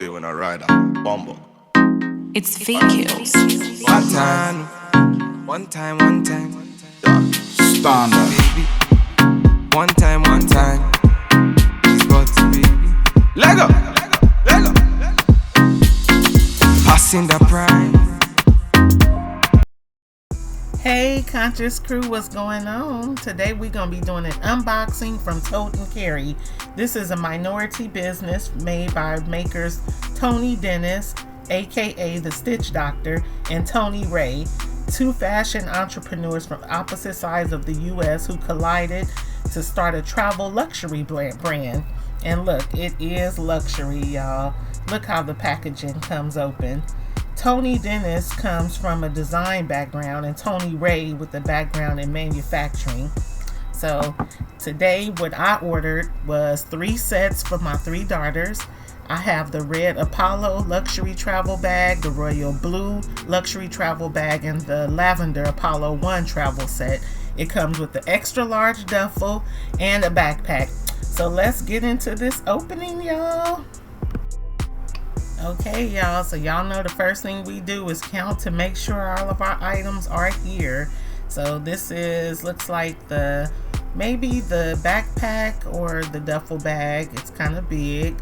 feel when I ride a bumble. It's fake kills. One time, one time, one time. Standard. Baby. One time. Spot, baby. Lego. Passing the prime. Hey Conscious Crew, what's going on? Today we're going to be doing an unboxing from Tote and Carry. This is a minority business made by makers Tony Dennis, aka the Stitch Doctor, and Tony Ray, two fashion entrepreneurs from opposite sides of the US who collided to start a travel luxury brand. And look, it is luxury, y'all. Look how the packaging comes open. Tony Dennis comes from a design background and Tony Ray with a background in manufacturing. So today what I ordered was 3 sets for my 3 daughters. I have the red Apollo luxury travel bag, the royal blue luxury travel bag, and the lavender Apollo 1 travel set. It comes with the extra large duffel and a backpack. So let's get into this opening, y'all. Okay, y'all, so y'all know the first thing we do is count to make sure all of our items are here. So this looks like maybe the backpack or the duffel bag. It's kind of big.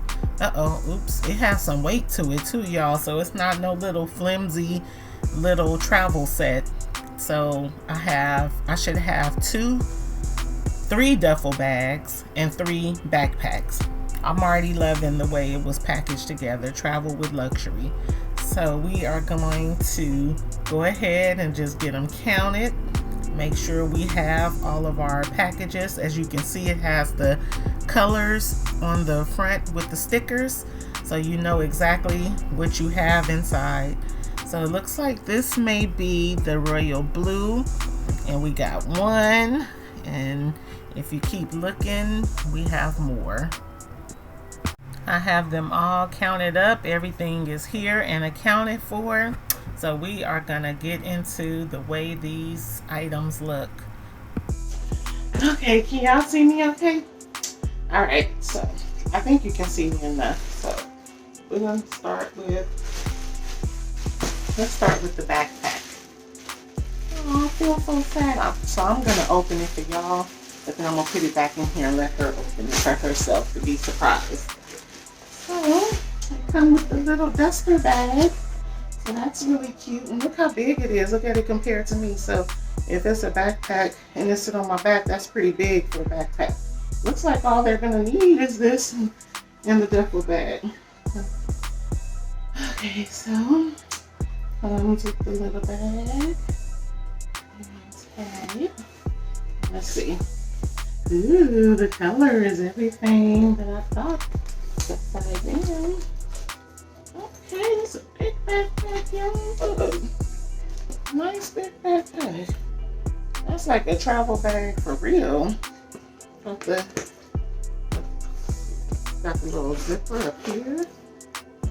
Oops, it has some weight to it too, y'all, so it's not no little flimsy little travel set. So I should have 3 duffel bags and 3 backpacks. I'm already loving the way it was packaged together, travel with luxury. So we are going to go ahead and just get them counted. Make sure we have all of our packages. As you can see, it has the colors on the front with the stickers, so you know exactly what you have inside. So it looks like this may be the royal blue, and we got 1, and if you keep looking, we have more. I have them all counted up. Everything is here and accounted for. So we are gonna get into the way these items look. Okay, can y'all see me okay? All right, so I think you can see me enough. So we're gonna start with, let's start with the backpack. Oh, I feel so sad. So I'm gonna open it for y'all, but then I'm gonna put it back in here and let her open it for herself to be surprised. So I come with the little duster bag. So that's really cute. And look how big it is. Look at it compared to me. So if it's a backpack and it's sit on my back, that's pretty big for a backpack. Looks like all they're gonna need is this and the duffel bag. Okay, so comes with the little bag. Okay. Let's see. Ooh, the color is everything that I thought. Okay, it's a big backpack, y'all. Nice big backpack. That's like a travel bag for real. Got the little zipper up here.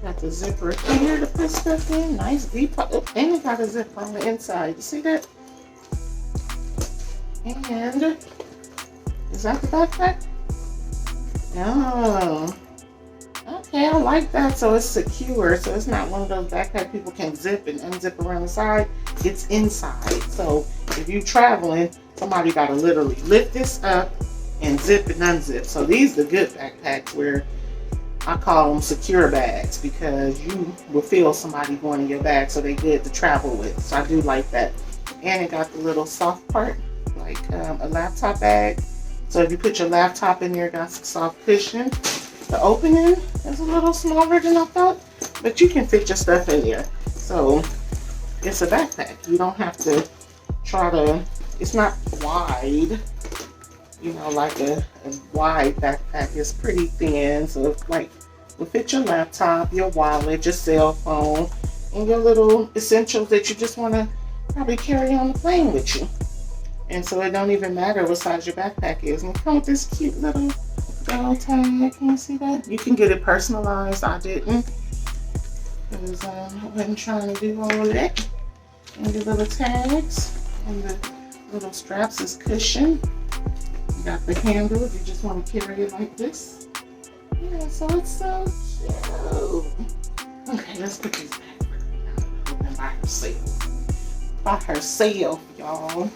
Got the zipper here to put stuff in. Nice deep. Oh, and it got a zipper on the inside. You see that? And is that the backpack? Oh. Okay, I like that. So it's secure. So it's not one of those backpack people can zip and unzip around the side. It's inside. So if you're traveling, somebody got to literally lift this up and zip and unzip. So these are the good backpacks where I call them secure bags, because you will feel somebody going in your bag, so they're good to travel with. So I do like that. And it got the little soft part, like a laptop bag. So if you put your laptop in there, it got some soft cushion. The opening is a little smaller than I thought, but you can fit your stuff in there. So it's a backpack. You don't have to try to, it's not wide, you know, like a wide backpack. It's pretty thin, so like will fit your laptop, your wallet, your cell phone, and your little essentials that you just want to probably carry on the plane with you. And so it don't even matter what size your backpack is. And it comes with this cute little gold tag. Can you see that? You can get it personalized. I didn't, because I wasn't trying to do all of that. And the little tags and the little straps is cushion. You got the handle if you just want to carry it like this. Yeah, so it's so cute. let's put this back open by herself. By herself, y'all.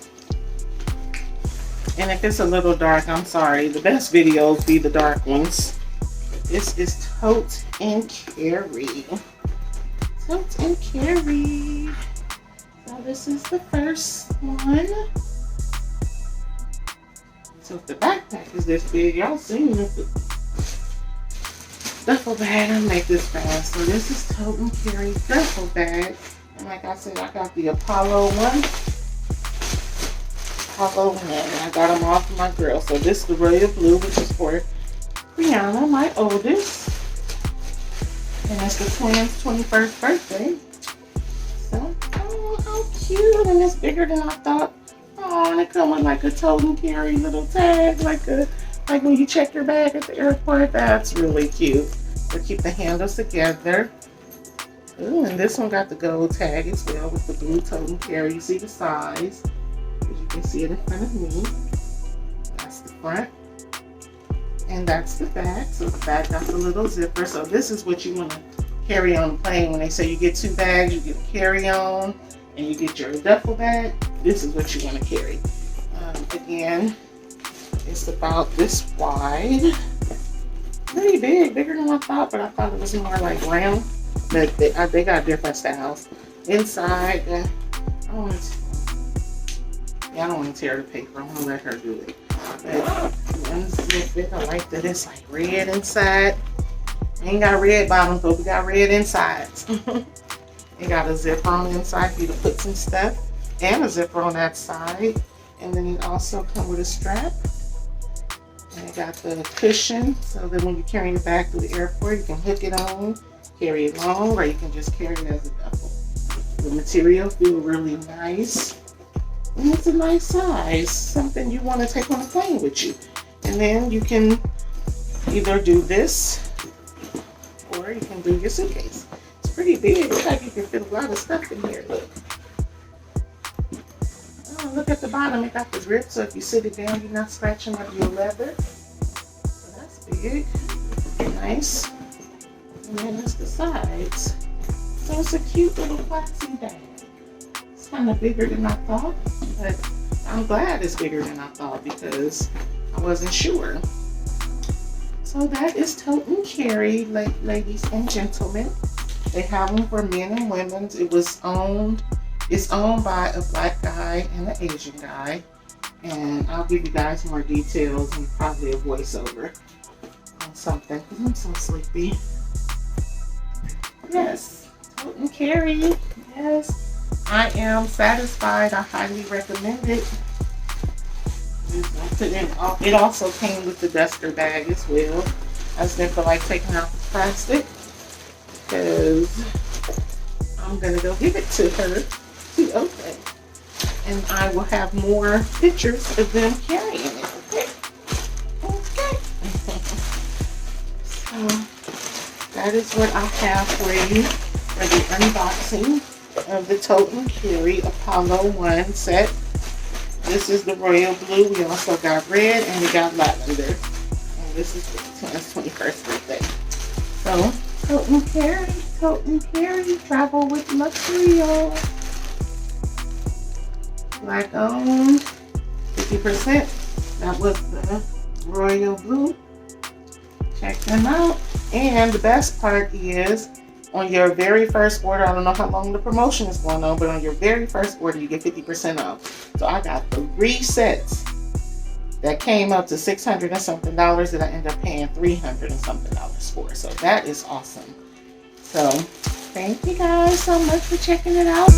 And if it's a little dark, I'm sorry. The best videos be the dark ones. This is Tote and Carry. Tote and Carry. So this is the first one. So if the backpack is this big, y'all seen the duffel bag. I'll make this fast. So this is Tote and Carry duffel bag. And like I said, I got the Apollo one. Apollo one. And I got them all for my girl. So this is the royal blue, which is for Brianna, my oldest. And it's the twins' 21st birthday. So, oh, how cute. And it's bigger than I thought. Oh, and it comes with like a Tote and Carry little tag, like when you check your bag at the airport. That's really cute. So keep the handles together. Ooh, and this one got the gold tag as well with the blue Tote and Carry. You see the size, as you can see it in front of me. That's the front. And that's the back. So the back got the little zipper. So this is what you want to carry on the plane. When they say you get 2 bags, you get a carry-on, and you get your duffel bag. This is what you want to carry. Again, it's about this wide. Pretty big, bigger than I thought, but I thought it was more like round. But they got different styles. Inside, I don't want to tear the paper. I'm gonna let her do it. But unzip it. I like that it's like red inside. Ain't got red bottoms, but we got red insides. It got a zipper on the inside for you to put some stuff, and a zipper on that side. And then it also comes with a strap. And it got the cushion, so that when you're carrying it back to the airport, you can hook it on, carry it long, or you can just carry it as a duffel. The material feels really nice. And it's a nice size, something you want to take on a plane with you. And then you can either do this, or you can do your suitcase. It's pretty big. It's like you can fit a lot of stuff in here. Look. Oh, look at the bottom. It got the grip, so if you sit it down, you're not scratching up your leather. So that's big. Nice. And then there's the sides. So it's a cute little plastic bag. It's kind of bigger than I thought, but I'm glad it's bigger than I thought because I wasn't sure. So that is Tote and Carry, ladies and gentlemen. They have them for men and women. It's owned by a black guy and an Asian guy. And I'll give you guys more details and probably a voiceover on something because I'm so sleepy. Yes, Tote and Carry. Yes. I am satisfied. I highly recommend it. It also came with the duster bag as well. I just didn't feel like taking out the plastic because I'm going to go give it to her to open. And I will have more pictures of them carrying it. Okay? Okay. So that is what I have for you for the unboxing of the Tote and Carry Apollo 1 set. This is the royal blue. We also got red and we got lavender. And this is the 21st birthday. So, Tote and Carry, travel with luxury, y'all. Black owned, 50%. That was the royal blue. Check them out. And the best part is, on your very first order, I don't know how long the promotion is going on, but on your very first order, you get 50% off. So I got 3 sets that came up to $600 and something that I ended up paying $300 and something for. So that is awesome. So thank you guys so much for checking it out.